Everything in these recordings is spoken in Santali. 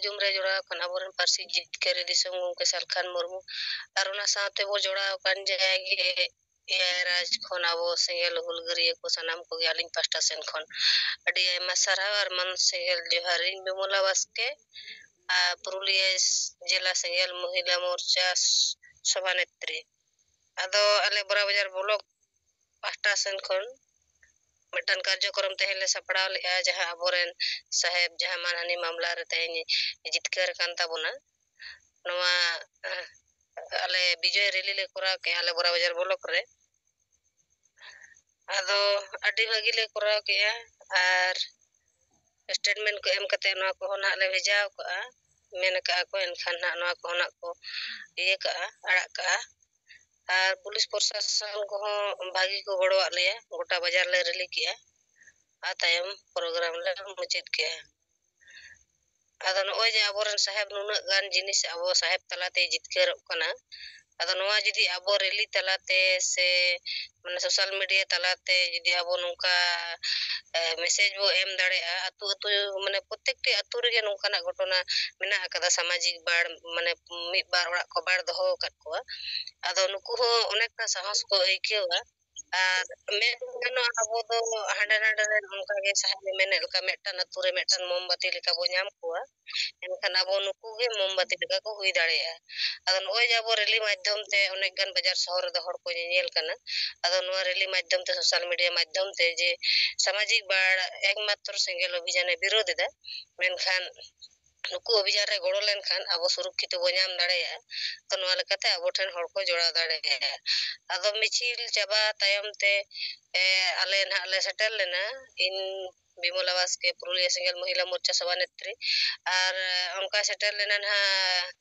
ᱡᱩᱢ ᱨᱮ ᱡᱚᱲᱟᱣ ᱟᱠᱟᱱ ᱟᱵᱚᱨᱮᱱ ᱯᱟᱹᱨᱥᱤ ᱡᱤᱛᱠᱟᱹᱨᱤ ᱫᱤᱥᱚᱢ ᱜᱚᱢᱠᱮ ᱥᱟᱞᱠᱷᱟᱱ ᱢᱩᱨᱢᱩ ᱟᱨ ᱚᱱᱟ ᱥᱟᱶᱛᱮ ᱵᱚ ᱡᱚᱲᱟᱣ ᱟᱠᱟᱱ ᱡᱟᱭᱜᱟ ᱮᱭᱟᱭ ᱨᱟᱡᱽ ᱠᱷᱚᱱ ᱟᱵᱚ ᱥᱮᱸᱜᱮᱞ ᱦᱩᱞᱜᱟᱹᱨᱤᱭᱟᱹ ᱠᱚ ᱥᱟᱱᱟᱢ ᱠᱚᱜᱮ ᱟᱹᱞᱤᱧ ᱯᱟᱥᱴᱟ ᱥᱮᱱ ᱠᱷᱚᱱ ᱟᱹᱰᱤ ᱟᱭᱢᱟ ᱥᱟᱨᱦᱟᱣ ᱟᱨ ᱢᱟᱹᱱ ᱥᱮᱸᱜᱮᱞ ᱡᱚᱦᱟᱨ ᱤᱧ ᱵᱤᱢᱚᱞᱟ ᱵᱟᱥᱠᱮ ᱯᱩᱨᱩᱞᱤᱭᱟᱹ ᱡᱮᱞᱟ ᱥᱮᱸᱜᱮᱞ ᱢᱚᱦᱤᱞᱟ ᱢᱳᱨᱪᱟ ᱥᱚᱵᱷᱟᱱᱮᱛᱨᱤ ᱟᱫᱚ ᱟᱞᱮ ᱵᱚᱨᱟ ᱵᱟᱡᱟᱨ ᱵᱞᱚᱠ ᱯᱟᱦᱴᱟ ᱥᱮᱱ ᱠᱷᱚᱱ ᱢᱤᱫᱴᱟᱱ ᱠᱟᱨᱡᱚᱠᱨᱚᱢ ᱛᱮᱦᱮᱧ ᱞᱮ ᱥᱟᱯᱲᱟᱣ ᱞᱮᱜᱼᱟ ᱡᱟᱦᱟᱸ ᱟᱵᱚᱨᱮᱱ ᱥᱟᱦᱮᱵ ᱡᱟᱦᱟᱸ ᱢᱟᱱᱦᱟᱱᱤ ᱢᱟᱢᱞᱟ ᱨᱮ ᱛᱮᱦᱮᱧ ᱡᱤᱛᱠᱟᱹᱨ ᱟᱠᱟᱱ ᱛᱟᱵᱚᱱᱟ ᱱᱚᱣᱟ ᱟᱞᱮ ᱵᱤᱡᱚᱭ ᱨᱮᱞᱤ ᱞᱮ ᱠᱚᱨᱟᱣ ᱠᱮᱜᱼᱟ ᱟᱞᱮ ᱵᱚᱨᱟ ᱵᱟᱡᱟᱨ ᱵᱞᱚᱠ ᱨᱮ ᱟᱫᱚ ᱟᱹᱰᱤ ᱵᱷᱟᱹᱜᱤ ᱞᱮ ᱠᱚᱨᱟᱣ ᱠᱮᱜᱼᱟ ᱟᱨ ᱥᱴᱮᱴᱢᱮᱱᱴ ᱠᱚ ᱮᱢ ᱠᱟᱛᱮ ᱱᱚᱣᱟ ᱠᱚᱦᱚᱸ ᱱᱟᱦᱟᱜ ᱞᱮ ᱵᱷᱮᱡᱟ ᱠᱟᱜᱼᱟ ᱢᱮᱱ ᱠᱟᱜᱼᱟ ᱠᱚ ᱮᱱᱠᱷᱟᱱ ᱱᱟᱦᱟᱜ ᱱᱚᱣᱟ ᱠᱚᱦᱚᱸ ᱱᱟᱜ ᱠᱚ ᱤᱭᱟᱹ ᱠᱟᱜᱼᱟ ᱟᱲᱟᱜ ᱠᱟᱜᱼᱟ ᱟᱨ ᱯᱩᱞᱤᱥ ᱯᱨᱚᱥᱟᱥᱚᱱ ᱠᱚᱦᱚᱸ ᱵᱷᱟᱹᱜᱤ ko ᱜᱚᱲᱚᱣᱟᱜ ᱞᱮᱭᱟ ᱜᱚᱴᱟ ᱵᱟᱡᱟᱨ ᱞᱮ ᱨᱮᱞᱤ ᱠᱮᱜᱼᱟ ᱟᱨ ᱛᱟᱭᱚᱢ ᱯᱨᱳᱜᱨᱟᱢ ᱞᱮ ᱢᱩᱪᱟᱹᱫ ᱠᱮᱜᱼᱟ ᱟᱫᱚ ᱱᱚᱜᱼᱚᱭ ᱡᱮ ᱟᱵᱚᱨᱮᱱ ᱥᱟᱦᱮᱵ ᱱᱩᱱᱟᱹᱜ ᱜᱟᱱ ᱡᱤᱱᱤᱥ ᱟᱵᱚ ᱥᱟᱦᱮᱵ ᱛᱟᱞᱟᱛᱮ ᱡᱤᱛᱠᱟᱹᱨᱚᱜ ᱠᱟᱱᱟ ᱟᱫᱚ ᱱᱚᱣᱟ ᱡᱩᱫᱤ ᱟᱵᱚ ᱨᱮᱞᱤ ᱛᱟᱞᱟᱛᱮ ᱥᱮ ᱢᱟᱱᱮ ᱥᱳᱥᱟᱞ ᱢᱤᱰᱤᱭᱟ ᱛᱟᱞᱟᱛᱮ ᱡᱩᱫᱤ ᱟᱵᱚ ᱱᱚᱝᱠᱟ ᱢᱮᱥᱮᱡ ᱵᱚ ᱮᱢ ᱫᱟᱲᱮᱭᱟᱜᱼᱟ ᱟᱹᱛᱩ ᱟᱹᱛᱩ ᱢᱟᱱᱮ ᱯᱨᱚᱛᱮᱠᱴᱤ ᱟᱹᱛᱩ ᱨᱮᱜᱮ ᱱᱚᱝᱠᱟᱱᱟᱜ ᱜᱷᱚᱴᱚᱱᱟ ᱢᱮᱱᱟᱜ ᱟᱠᱟᱫᱟ ᱥᱟᱢᱟᱡᱤᱠ ᱵᱟᱲ ᱢᱟᱱᱮ ᱢᱤᱫ ᱵᱟᱨ ᱚᱲᱟᱜ ᱠᱚ ᱵᱟᱲ ᱫᱚᱦᱚ ᱟᱠᱟᱫ ᱠᱚᱣᱟ ᱟᱫᱚ ᱱᱩᱠᱩ ᱦᱚᱸ ᱚᱱᱮᱠᱴᱟ ᱥᱟᱦᱚᱥ ᱠᱚ ᱟᱹᱭᱠᱟᱹᱣᱟ ᱟᱨ ᱢᱮᱱ ᱜᱟᱱᱚᱜᱼᱟ ᱟᱵᱚ ᱫᱚ ᱦᱟᱸᱰᱮ ᱱᱟᱰᱮ ᱨᱮ ᱚᱱᱠᱟᱜᱮ ᱥᱟᱦᱮᱵ ᱢᱮᱱᱮᱫ ᱞᱮᱠᱟ ᱢᱤᱫᱴᱟᱱ ᱟᱹᱛᱩ ᱨᱮ ᱢᱤᱫᱴᱟᱱ ᱢᱳᱢᱵᱟᱛᱤ ᱞᱮᱠᱟ ᱵᱚ ᱧᱟᱢ ᱠᱚᱣᱟ ᱮᱱᱠᱷᱟᱱ ᱟᱵᱚ ᱱᱩᱠᱩ ᱜᱮ ᱢᱳᱢᱵᱟᱛᱤ ᱞᱮᱠᱟ ᱠᱚ ᱦᱩᱭ ᱫᱟᱲᱮᱭᱟᱜᱼᱟ ᱟᱫᱚ ᱱᱚᱜᱼᱚᱭ ᱡᱮ ᱟᱵᱚ ᱨᱮᱞᱤ ᱢᱟᱫᱽᱫᱷᱚᱢ ᱛᱮ ᱚᱱᱮᱠ ᱜᱟᱱ ᱵᱟᱡᱟᱨ ᱥᱚᱦᱚᱨ ᱨᱮᱫᱚ ᱦᱚᱲ ᱠᱚ ᱧᱮᱧᱮᱞ ᱠᱟᱱᱟ ᱟᱫᱚ ᱱᱚᱣᱟ ᱨᱮᱞᱤ ᱢᱟᱫᱽᱫᱷᱚᱢ ᱛᱮ ᱥᱳᱥᱟᱞ ᱢᱤᱰᱤᱭᱟ ᱢᱟᱫᱽᱫᱷᱚᱢ ᱛᱮ ᱡᱮ ᱥᱟᱢᱟᱡᱤᱠ ᱵᱟᱲ ᱮᱠᱢᱟᱛᱨᱚ ᱥᱮᱸᱜᱮᱞ ᱚᱵᱷᱤᱡᱟᱱᱮ ᱵᱤᱨᱳᱫ ᱮᱫᱟ ᱢᱮᱱᱠᱷᱟन ᱱᱩᱠᱩ ᱚᱵᱷᱤᱡᱟᱱ ᱨᱮ ᱜᱚᱲᱚ ᱞᱮᱱᱠᱷᱟᱱ ᱟᱵᱚ ᱥᱩᱨᱚᱠᱠᱷᱤᱛᱚ ᱵᱚ ᱧᱟᱢ ᱫᱟᱲᱮᱭᱟᱜᱼᱟ ᱛᱚ ᱱᱚᱣᱟ ᱞᱮᱠᱟᱛᱮ ᱟᱵᱚ ᱴᱷᱮᱱ ᱦᱚᱲ ᱠᱚ ᱡᱚᱲᱟᱣ ᱫᱟᱲᱮᱭᱟᱜᱼᱟ ᱟᱫᱚ ᱢᱤᱪᱷᱤᱞ ᱪᱟᱵᱟ ᱛᱟᱭᱚᱢ te ᱟᱞᱮ ᱱᱟᱦᱟᱜ ᱞᱮ ᱥᱮᱴᱮᱨ ᱞᱮᱱᱟ ᱤᱧ ᱵᱤᱢᱚᱞᱟ ᱵᱟᱥᱠᱮ ᱯᱩᱨᱩᱞᱤᱭᱟᱹ ᱥᱮᱸᱜᱮᱞ ᱢᱚᱦᱤᱞᱟ ᱢᱳᱨᱪᱟ ᱥᱚᱵᱷᱟᱱᱮᱛᱨᱤ ᱟᱨ ᱚᱱᱠᱟ ᱥᱮᱴᱮᱨ ᱞᱮᱱᱟ ᱱᱟᱦᱟᱜ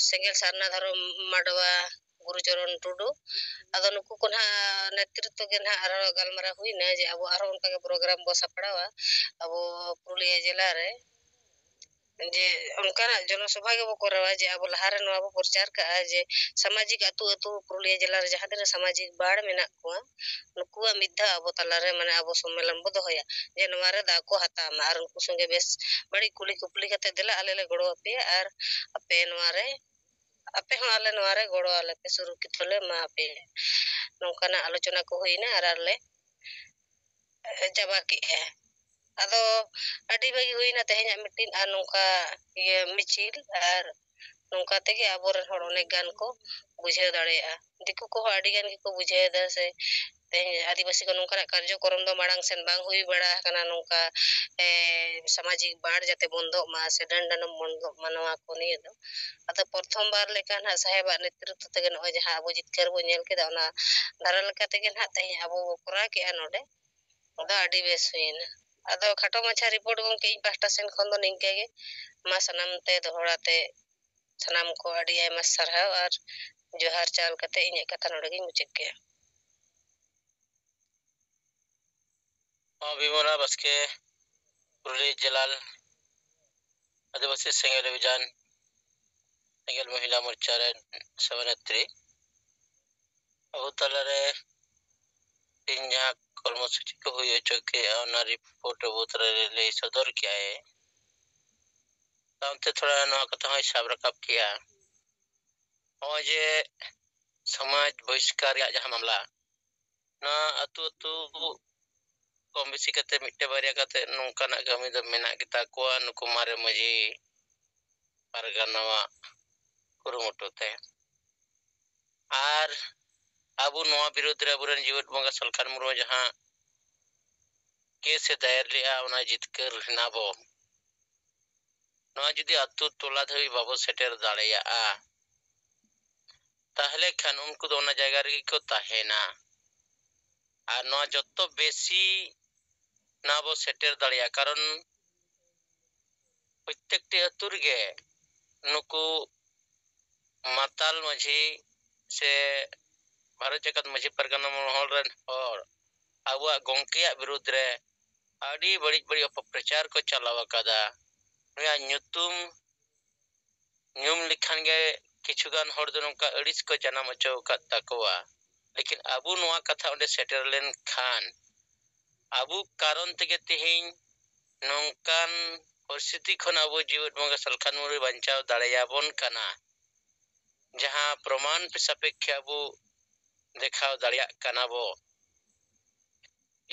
ᱥᱮᱸᱜᱮᱞ ᱥᱟᱨᱱᱟ ᱫᱷᱚᱨᱚᱢ ᱢᱟᱰᱣᱟ ᱜᱩᱨᱩᱪᱚᱨᱚᱱ ᱴᱩᱰᱩ ᱟᱫᱚ ᱱᱩᱠᱩ ko nahag नेतृत्व ge nahag arho galmarao huina je abo arho onka ge program bo saprawa abo Puruliya jela re je onkanag ᱡᱚᱱᱚᱥᱚᱵᱷᱟ ᱜᱮᱵᱚ ᱠᱚᱨᱟᱣᱟ ᱡᱮ ᱟᱵᱚ ᱞᱟᱦᱟᱨᱮ ᱱᱚᱣᱟ ᱵᱚ ᱯᱨᱚᱪᱟᱨ ᱠᱟᱜᱼᱟ ᱡᱮ ᱥᱟᱢᱟᱡᱤᱠ ᱟᱹᱛᱩ ᱟᱹᱛᱩ ᱯᱩᱨᱩᱞᱤᱭᱟᱹ ᱡᱮᱞᱟ ᱨᱮ ᱡᱟᱦᱟᱸ ᱛᱤᱱᱟᱹᱜ ᱥᱟᱢᱟᱡᱤᱠ ᱵᱟᱲ ᱢᱮᱱᱟᱜ ᱠᱚᱣᱟ ᱱᱩᱠᱩᱣᱟᱜ ᱢᱤᱫ ᱫᱷᱟᱣ ᱟᱵᱚ ᱛᱟᱞᱟᱨᱮ ᱢᱟᱱᱮ ᱟᱵᱚ ᱥᱚᱢᱢᱮᱞᱚᱱ ᱵᱚ ᱫᱚᱦᱚᱭᱟ ᱡᱮ ᱱᱚᱣᱟ ᱨᱮ ᱫᱟᱣ ᱠᱚ ᱦᱟᱛᱟᱣ ᱢᱟ ᱟᱨ ᱩᱱᱠᱩ ᱥᱚᱸᱜᱮ ᱵᱮᱥ ᱵᱟᱹᱲᱤᱡ ᱠᱩᱞᱤ ᱠᱩᱯᱞᱤ ᱠᱟᱛᱮ ᱫᱮᱞᱟ ᱟᱞᱮ ᱞᱮ ᱜᱚᱲᱚ ᱟᱯᱮᱭᱟ ᱟᱨ ᱟᱯᱮ ᱱᱚᱣᱟ ᱨᱮ ᱟᱯᱮ ᱦᱚᱸ ᱟᱞᱮ ᱱᱚᱣᱟ ᱨᱮ ᱜᱚᱲᱚ ᱟᱞᱮ ᱯᱮ ᱥᱩᱨᱚᱠᱠᱷᱤᱛᱚ ᱞᱮ ᱮᱢᱟ ᱯᱮᱭᱟ ᱱᱚᱝᱠᱟᱱᱟᱜ ᱟᱞᱳᱪᱚᱱᱟ ᱠᱚ ᱦᱩᱭᱱᱟ ᱟᱨ ᱟᱞᱮ ᱪᱟᱵᱟ ᱠᱮᱜᱼᱟ ᱟᱫᱚ ᱟᱹᱰᱤ ᱵᱷᱟᱹᱜᱤ ᱦᱩᱭᱱᱟ ᱛᱮᱦᱮᱧᱟᱜ ᱢᱤᱴᱤᱝ ᱟᱨ ᱱᱚᱝᱠᱟ ᱤᱭᱟᱹ ᱢᱤᱪᱷᱤᱞ ᱟᱨ ᱱᱚᱝᱠᱟ ᱛᱮᱜᱮ ᱟᱵᱚᱨᱮᱱ ᱦᱚᱲ ᱚᱱᱮᱠ ᱜᱟᱱ ᱠᱚ ᱵᱩᱡᱷᱟᱹᱣ ᱫᱟᱲᱮᱭᱟᱜᱼᱟ ᱫᱤᱠᱩ ᱠᱚᱦᱚᱸ ᱟᱹᱰᱤ ᱜᱟᱱ ᱜᱮᱠᱚ ᱵᱩᱡᱷᱟᱹᱣᱮᱫᱟ ᱥᱮ ᱛᱮᱦᱮᱧ ᱟᱹᱫᱤᱵᱟᱹᱥᱤ ᱠᱚ ᱱᱚᱝᱠᱟᱱᱟᱜ ᱠᱟᱨᱡᱚᱠᱨᱚᱢ ᱫᱚ ᱢᱟᱲᱟᱝ ᱥᱮᱱ ᱵᱟᱝ ᱦᱩᱭ ᱵᱟᱲᱟ ᱟᱠᱟᱱᱟ ᱱᱚᱝᱠᱟ ᱥᱟᱢᱟᱡᱤᱠ ᱵᱟᱲ ᱡᱟᱛᱮ ᱵᱚᱱᱫᱚᱜ ᱢᱟ ᱥᱮ ᱰᱟᱹᱱ ᱰᱟᱹᱱᱩᱢ ᱵᱚᱱᱫᱚᱜ ᱢᱟ ᱱᱚᱣᱟ ᱠᱚ ᱱᱤᱭᱟᱹ ᱫᱚ ᱟᱫᱚ ᱯᱨᱚᱛᱷᱚᱢ ᱵᱟᱨ ᱞᱮᱠᱟ ᱱᱟᱦᱟᱜ ᱥᱟᱦᱮᱵᱟᱜ ᱱᱮᱛᱨᱤᱛᱛᱚ ᱛᱮᱜᱮ ᱱᱚᱜᱼᱚᱭ ᱡᱟᱦᱟᱸ ᱟᱵᱚ ᱡᱤᱛᱠᱟᱹᱨ ᱵᱚᱱ ᱧᱮᱞ ᱠᱮᱫᱟ ᱚᱱᱟ ᱫᱷᱟᱨᱟ ᱞᱮᱠᱟ ᱛᱮᱜᱮ ᱱᱟᱦᱟᱜ ᱛᱮᱦᱮᱧ ᱟᱵᱚ ᱵᱚ ᱠᱚᱨᱟᱣ ᱠᱮᱜᱼᱟ ᱱᱚᱰᱮ ᱟᱫᱚ ᱟᱹᱰᱤ ᱵᱮᱥ ᱦᱩᱭᱱᱟ ᱟᱫᱚ ᱠᱷᱟᱴᱚ ᱢᱟᱪᱷᱟ ᱨᱤᱯᱳᱨᱴ ᱜᱚᱢᱠᱮ ᱤᱧ ᱯᱟᱦᱴᱟ ᱥᱮᱱ ᱠᱷᱚᱱ ᱫᱚ ᱱᱤᱝᱠᱟᱹ ᱜᱮ ᱢᱟ ᱥᱟᱱᱟᱢ te dohora te ᱥᱟᱱᱟᱢ ko ᱟᱹᱰᱤ ᱟᱭᱢᱟ ᱥᱟᱨᱦᱟᱣ ᱟᱨ ᱡᱚᱦᱟᱨ ᱪᱟᱞ ᱠᱟᱛᱮ ᱤᱧᱟᱹᱜ ᱠᱟᱛᱷᱟ ᱱᱚᱰᱮ ᱜᱤᱧ ᱢᱩᱪᱟᱹᱫ ᱠᱮᱜᱼᱟ ᱵᱤᱢᱚᱞᱟ ᱵᱟᱥᱠᱮ ᱯᱩᱨᱩᱞᱤᱭᱟᱹ ᱡᱮᱞᱟ आदिवासी सेंगेल अभियान सेंगेल महिला मोर्चा ᱨᱮᱱ ᱥᱚᱵᱷᱟᱱᱮᱛᱨᱤ ᱟᱵᱚ ᱛᱟᱞᱟᱨᱮ ᱤᱧ ᱡᱟᱦᱟᱸ ᱠᱚᱨᱢᱚᱥᱩᱪᱤ ᱠᱚ ᱦᱩᱭ ᱦᱚᱪᱚ ᱠᱮᱜᱼᱟ ᱚᱱᱟ ᱨᱤᱯᱳᱨᱴ ᱟᱵᱚ ᱛᱟᱞᱟᱨᱮ ᱞᱟᱹᱭ ᱥᱚᱫᱚᱨ ᱠᱮᱜᱼᱟᱭ ᱥᱟᱶᱛᱮ ᱛᱷᱚᱲᱟ ᱱᱚᱣᱟ ᱠᱟᱛᱷᱟ ᱦᱚᱸᱭ ᱥᱟᱵ ᱨᱟᱠᱟᱵ ᱠᱮᱜᱼᱟ ᱱᱚᱜᱼᱚᱭ ᱡᱮ ᱥᱚᱢᱟᱡᱽ ᱵᱚহিষ্ᱠᱟর ᱨᱮᱭᱟᱜ ᱡᱟᱦᱟᱸ ᱢᱟᱢᱞᱟ ᱱᱚᱣᱟ ᱟᱹᱛᱩ ᱟᱹᱛᱩ ᱠᱚᱢ ᱵᱮᱥᱤ ᱠᱟᱛᱮ ᱢᱤᱫᱴᱮᱱ ᱵᱟᱨᱭᱟ ᱠᱟᱛᱮ ᱱᱚᱝᱠᱟᱱᱟᱜ ᱠᱟᱹᱢᱤ ᱫᱚ ᱢᱮᱱᱟᱜ ᱜᱮᱛᱟ ᱠᱚᱣᱟ ᱱᱩᱠᱩ ᱢᱟᱨᱮ ᱢᱟᱺᱡᱷᱤ ᱯᱟᱨᱜᱟᱱᱟᱣᱟᱜ ᱠᱩᱨᱩᱢᱩᱴᱩ ᱛᱮ ᱟᱨ ᱟᱵᱚ ᱱᱚᱣᱟ ᱵᱤᱨᱩᱫᱽ ᱨᱮ ᱟᱵᱚᱨᱮᱱ ᱡᱤᱣᱮᱫ ᱵᱚᱸᱜᱟ ᱥᱟᱞᱠᱷᱟᱱ ᱢᱩᱨᱢᱩ ᱡᱟᱦᱟᱸ ᱠᱮᱥᱮ ᱫᱟᱭᱮᱨ ᱞᱮᱜᱼᱟ ᱚᱱᱟ ᱡᱤᱛᱠᱟᱹᱨ ᱦᱮᱱᱟ ᱵᱚ ᱱᱚᱣᱟ ᱡᱩᱫᱤ ᱟᱹᱛᱩ ᱴᱚᱞᱟ ᱫᱷᱟᱹᱵᱤᱡ ᱵᱟᱵᱚ ᱥᱮᱴᱮᱨ ᱫᱟᱲᱮᱭᱟᱜᱼᱟ ᱛᱟᱦᱞᱮ ᱠᱷᱟᱱ ᱩᱱᱠᱩ ᱫᱚ ᱚᱱᱟ ᱡᱟᱭᱜᱟ ᱨᱮᱜᱮ ᱠᱚ ᱛᱟᱦᱮᱱᱟ ᱟᱨ ᱱᱚᱣᱟ ᱡᱚᱛᱚ ᱵᱮᱥᱤ ᱱᱚᱣᱟ ᱵᱚ ᱥᱮᱴᱮᱨ ᱫᱟᱲᱮᱭᱟᱜᱼᱟ ᱠᱟᱨᱚᱱ ᱯᱨᱚᱛᱮᱠᱴᱤ ᱟᱹᱛᱩ ᱨᱮᱜᱮ ᱱᱩᱠᱩ ᱢᱟᱛᱟᱞ ᱢᱟᱺᱡᱷᱤ ᱥᱮ ᱵᱷᱟᱨᱚᱛ ᱡᱟᱠᱟᱛ ᱢᱟᱺᱡᱷᱤ ᱯᱟᱨᱜᱟᱱᱟ ᱢᱚᱦᱚᱞ ᱨᱮᱱ ᱦᱚᱲ ᱟᱵᱚᱣᱟᱜ ᱜᱚᱝᱠᱮᱭᱟᱜ ᱵᱤᱨᱩᱫᱽ ᱨᱮ ᱟᱹᱰᱤ ᱵᱟᱹᱲᱤᱡ ᱵᱟᱹᱲᱤᱡ ᱚᱯᱚᱯᱨᱚᱪᱟᱨ ᱠᱚ ᱪᱟᱞᱟᱣ ᱟᱠᱟᱫᱟ ᱱᱩᱭᱟᱜ ᱧᱩᱛᱩᱢ ᱧᱩᱢ ᱞᱮᱠᱷᱟᱱ ᱜᱮ ᱠᱤᱪᱷᱩᱜᱟᱱ ᱦᱚᱲ ᱫᱚ ᱱᱚᱝᱠᱟ ᱟᱹᱲᱤᱥ ᱠᱚ ᱡᱟᱱᱟᱢ ᱦᱚᱪᱚ ᱟᱠᱟᱫ ᱛᱟᱠᱚᱣᱟ ᱞᱮᱠᱤᱱ ᱟᱵᱚ ᱱᱚᱣᱟ ᱠᱟᱛᱷᱟ ᱚᱸᱰᱮ ᱥᱮᱴᱮᱨ ᱞᱮᱱᱠᱷᱟᱱ ᱟᱵᱚ ᱠᱟᱨᱚᱱ ᱛᱮᱜᱮ ᱛᱮᱦᱮᱧ ᱱᱚᱝᱠᱟᱱ ᱯᱚᱨᱤᱥᱛᱷᱤᱛᱤ ᱠᱷᱚᱱ ᱟᱵᱚ ᱡᱤᱣᱮᱫ ᱵᱚᱸᱜᱟ ᱥᱟᱞᱠᱷᱟᱱ ᱢᱩᱨᱢᱩ ᱵᱟᱧᱪᱟᱣ ᱫᱟᱲᱮᱭᱟᱵᱚᱱ ᱠᱟᱱᱟ, ᱡᱟᱦᱟᱸ ᱯᱨᱚᱢᱟᱱ ᱥᱟᱯᱮᱠᱷᱮ ᱟᱵᱚ ᱫᱮᱠᱷᱟᱣ ᱫᱟᱲᱮᱭᱟᱜ ᱠᱟᱱᱟ ᱵᱚ,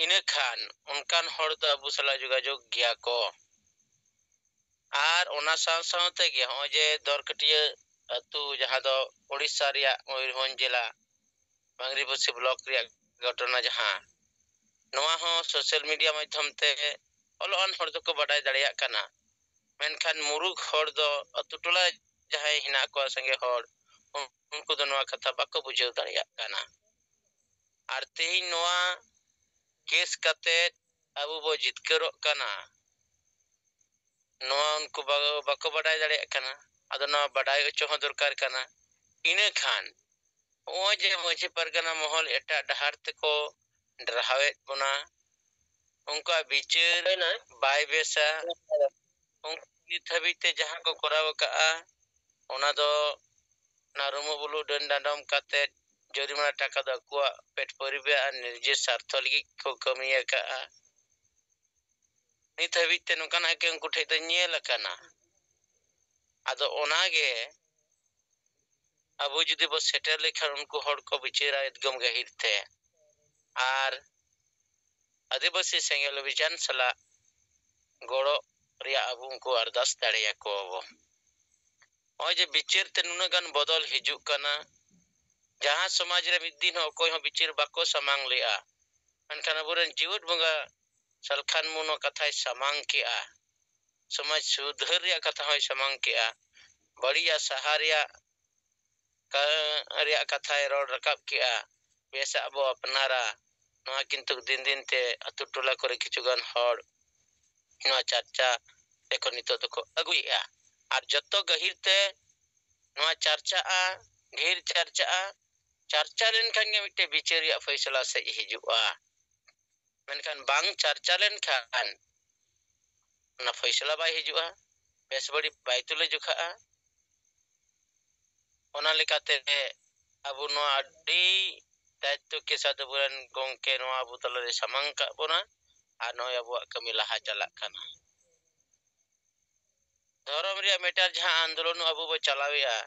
ᱤᱱᱟᱹ ᱠᱷᱟᱱ ᱚᱱᱠᱟᱱ ᱦᱚᱲ ᱫᱚ ᱟᱵᱚ ᱥᱟᱞᱟᱜ ᱡᱳᱜᱟᱡᱳᱜᱽ ᱜᱮᱭᱟ ᱠᱚ। ᱟᱨ ᱚᱱᱟ ᱥᱟᱶ ᱥᱟᱶ ᱛᱮᱜᱮ ᱦᱚᱸᱜᱼᱚᱭ ᱡᱮ ᱫᱚᱨᱠᱟᱹᱴᱤᱭᱟᱹ ᱟᱹᱛᱩ ᱡᱟᱦᱟᱸ ᱫᱚ ᱳᱲᱤᱥᱥᱟ ᱨᱮᱭᱟᱜ ᱢᱚᱭᱩᱨᱵᱷᱚᱸᱡᱽ ᱡᱮᱞᱟ ᱵᱟᱝᱨᱤᱯᱚᱥᱤ ᱵᱞᱚᱠ ᱨᱮᱭᱟᱜ ᱜᱷᱚᱴᱚᱱᱟ ᱡᱟᱦᱟᱸ, ᱱᱚᱣᱟ ᱦᱚᱸ ᱥᱳᱥᱟᱞ ᱢᱤᱰᱤᱭᱟ ᱢᱟᱫᱽᱫᱷᱚᱢ ᱛᱮ ᱚᱞᱚᱜ ᱟᱱ ᱦᱚᱲ ᱫᱚᱠᱚ ᱵᱟᱰᱟᱭ ᱫᱟᱲᱮᱭᱟᱜ ᱠᱟᱱᱟ। ᱢᱮᱱᱠᱷᱟᱱ ᱢᱩᱨᱩᱠ ᱦᱚᱲ ᱫᱚ ᱟᱛᱩ ᱴᱚᱞᱟ ᱡᱟᱦᱟᱸᱭ ᱦᱮᱱᱟᱜ ᱠᱚᱣᱟ ᱥᱟᱸᱜᱮ ᱦᱚᱲ, ᱩᱱᱠᱩ ᱫᱚ ᱱᱚᱣᱟ ᱠᱟᱛᱷᱟ ᱵᱟᱠᱚ ᱵᱩᱡᱷᱟᱹᱣ ᱫᱟᱲᱮᱭᱟᱜ ᱠᱟᱱᱟ। ᱟᱨ ᱛᱮᱦᱮᱧ ᱱᱚᱣᱟ ᱠᱮᱥ ᱠᱟᱛᱮᱫ ᱟᱵᱚ ᱵᱚ ᱡᱤᱛᱠᱟᱹᱨᱚᱜ ᱠᱟᱱᱟ, ᱱᱚᱣᱟ ᱩᱱᱠᱩ ᱵᱟᱠᱚ ᱵᱟᱰᱟᱭ ᱫᱟᱲᱮᱭᱟᱜ ᱠᱟᱱᱟ। ᱟᱫᱚ ᱱᱚᱣᱟ ᱵᱟᱰᱟᱭ ᱦᱚᱪᱚ ᱦᱚᱸ ᱫᱚᱨᱠᱟর ᱠᱟᱱᱟ। ᱤᱱᱟᱹ ᱠᱷᱟᱱ ᱱᱚᱜᱼᱚᱭ ᱡᱮ ᱢᱟᱺᱡᱷᱤ ᱯᱟᱨᱜᱟᱱᱟ ᱢᱚᱦᱚᱞ ᱮᱴᱟᱜ ᱰᱟᱦᱟᱨ ᱛᱮᱠᱚ ᱰᱟᱨᱦᱟᱣᱮᱫ ᱵᱚᱱᱟ, ᱩᱱᱠᱩᱣᱟᱜ ᱵᱤᱪᱟᱹᱨ ᱵᱟᱭ ᱵᱮᱥᱟ। ᱩᱱᱠᱩ ᱱᱤᱛ ᱦᱟᱹᱵᱤᱡ ᱛᱮ ᱡᱟᱦᱟᱸ ᱠᱚ ᱠᱚᱨᱟᱣ ᱟᱠᱟᱜᱼᱟ, ᱚᱱᱟ ᱫᱚ ᱚᱱᱟ ᱨᱩᱢᱩ ᱵᱩᱞᱩ ᱰᱟᱹᱱ ᱰᱟᱸᱰᱚᱢ ᱠᱟᱛᱮᱫ ᱡᱚᱨᱤᱢᱟᱱᱟ ᱴᱟᱠᱟ ᱫᱚ ᱟᱠᱚᱣᱟᱜ ᱯᱮᱴ ᱯᱚᱨᱤᱵᱟᱨ ᱟᱨ ᱱᱤᱡᱮᱨ ᱥᱟᱨᱛᱷᱚ ᱞᱟᱹᱜᱤᱫ ᱠᱚ ᱠᱟᱹᱢᱤ ᱟᱠᱟᱜᱼᱟ। ᱱᱤᱛ ᱦᱟᱹᱵᱤᱡ ᱛᱮ ᱱᱚᱝᱠᱟᱱᱟᱜ ᱜᱮ ᱩᱱᱠᱩ ᱴᱷᱮᱡ ᱫᱚ ᱧᱮᱞ ᱟᱠᱟᱱᱟ। ᱟᱫᱚ ᱚᱱᱟᱜᱮ ᱟᱵᱚ ᱡᱩᱫᱤ ᱵᱚ ᱥᱮᱴᱮᱨ ᱞᱮᱠᱷᱟᱱ ᱩᱱᱠᱩ ᱦᱚᱲ ᱠᱚ ᱵᱤᱪᱟᱹᱨᱟ ᱮᱠᱫᱚᱢ ᱜᱟᱹᱦᱤᱨ ᱛᱮ, ᱟᱨ ᱟᱹᱫᱤᱵᱟᱹᱥᱤ ᱥᱮᱸᱜᱮᱞ ᱚᱵᱷᱤᱡᱟᱱ ᱥᱟᱞᱟᱜ ᱜᱚᱲᱚ ᱨᱮᱭᱟᱜ ᱟᱵᱚ ᱩᱱᱠᱩ ᱟᱨᱫᱟᱥ ᱫᱟᱲᱮᱭᱟᱠᱚᱣᱟᱵᱚ। ᱱᱚᱜᱼᱚᱭ ᱡᱮ ᱵᱤᱪᱟᱹᱨ ᱛᱮ ᱱᱩᱱᱟᱹᱜ ᱜᱟᱱ ᱵᱚᱫᱚᱞ ᱦᱤᱡᱩᱜ ᱠᱟᱱᱟ, ᱡᱟᱦᱟᱸ ᱥᱚᱢᱟᱡᱽ ᱨᱮ ᱢᱤᱫ ᱫᱤᱱ ᱦᱚᱸ ᱚᱠᱚᱭ ᱦᱚᱸ ᱵᱤᱪᱟᱹᱨ ᱵᱟᱠᱚ ᱥᱟᱢᱟᱝ ᱞᱮᱜᱼᱟ, ᱢᱮᱱᱠᱷᱟᱱ ᱟᱵᱚᱨᱮᱱ ᱡᱤᱣᱮᱫ ᱵᱚᱸᱜᱟ ᱥᱟᱞᱠᱷᱟᱱ ᱢᱩᱨᱢᱩ ᱠᱟᱛᱷᱟᱭ ᱥᱟᱢᱟᱝ ᱠᱮᱜᱼᱟ। ᱥᱚᱢᱟᱡᱽ ᱥᱩᱫᱷᱟᱹᱨ ᱨᱮᱭᱟᱜ ᱠᱟᱛᱷᱟ ᱦᱚᱸᱭ ᱥᱟᱢᱟᱝ ᱠᱮᱜᱼᱟ। ᱵᱟᱹᱲᱤᱡᱟᱜ ᱥᱟᱦᱟ ᱨᱮᱭᱟᱜ ᱠᱟᱛᱷᱟᱭ ᱨᱚᱲ ᱨᱟᱠᱟᱵ ᱠᱮᱜᱼᱟ, ᱵᱮᱥᱟᱜ ᱵᱚ ᱟᱯᱱᱟᱨᱟ। ᱱᱚᱣᱟ ᱠᱤᱱᱛᱩ ᱫᱤᱱ ᱫᱤᱱ ᱛᱮ ᱟᱛᱳ ᱴᱚᱞᱟ ᱠᱚᱨᱮ ᱠᱤᱪᱷᱩᱜᱟᱱ ᱦᱚᱲ ᱱᱚᱣᱟ ᱪᱟᱨᱪᱟ ᱨᱮᱠᱚ ᱱᱤᱛᱚᱜ ᱫᱚᱠᱚ ᱟᱹᱜᱩᱭᱮᱜᱼᱟ। ᱟᱨ ᱡᱚᱛᱚ ᱜᱟᱹᱦᱤᱨ ᱛᱮ ᱱᱚᱣᱟ ᱪᱟᱨᱪᱟᱜᱼᱟ, ᱰᱷᱮᱨ ᱪᱟᱨᱪᱟᱜᱼᱟ, ᱪᱟᱨᱪᱟ ᱞᱮᱱᱠᱷᱟᱱ ᱜᱮ ᱢᱤᱫᱴᱮᱡ ᱵᱤᱪᱟᱹᱨ ᱨᱮᱭᱟᱜ ᱯᱷᱚᱭᱥᱚᱞᱟ ᱥᱮᱡ ᱦᱤᱡᱩᱜᱼᱟ। ᱢᱮᱱᱠᱷᱟᱱ ᱵᱟᱝ ᱪᱟᱨᱪᱟ ᱞᱮᱱᱠᱷᱟᱱ ᱚᱱᱟ ᱯᱷᱚᱭᱥᱚᱞᱟ ᱵᱟᱭ ᱦᱤᱡᱩᱜᱼᱟ, ᱵᱮᱥ ᱵᱟᱹᱲᱤᱡ ᱵᱟᱭ ᱛᱩᱞᱟᱹ ᱡᱚᱠᱷᱟᱜᱼᱟ। ᱚᱱᱟ ᱞᱮᱠᱟᱛᱮ ᱟᱵᱚ ᱱᱚᱣᱟ ᱟᱹᱰᱤ ᱫᱟᱭᱤᱛᱛᱚ ᱠᱮ ᱥᱟᱛᱷ ᱟᱵᱚᱨᱮᱱ ᱜᱚᱝᱠᱮ ᱱᱚᱣᱟ ᱟᱵᱚ ᱛᱟᱞᱟᱨᱮ ᱥᱟᱢᱟᱝ ᱠᱟᱜ ᱵᱚᱱᱟ, ᱟᱨ ᱱᱚᱜᱼᱚᱭ ᱟᱵᱚᱣᱟᱜ ᱠᱟᱹᱢᱤ ᱞᱟᱦᱟ ᱪᱟᱞᱟᱜ ᱠᱟᱱᱟ। ᱫᱷᱚᱨᱚᱢ ᱨᱮᱭᱟᱜ ᱢᱮᱴᱟᱨ ᱡᱟᱦᱟᱸ ᱟᱱᱫᱳᱞᱚᱱ ᱟᱵᱚ ᱵᱚ ᱪᱟᱞᱟᱣᱮᱜᱼᱟ,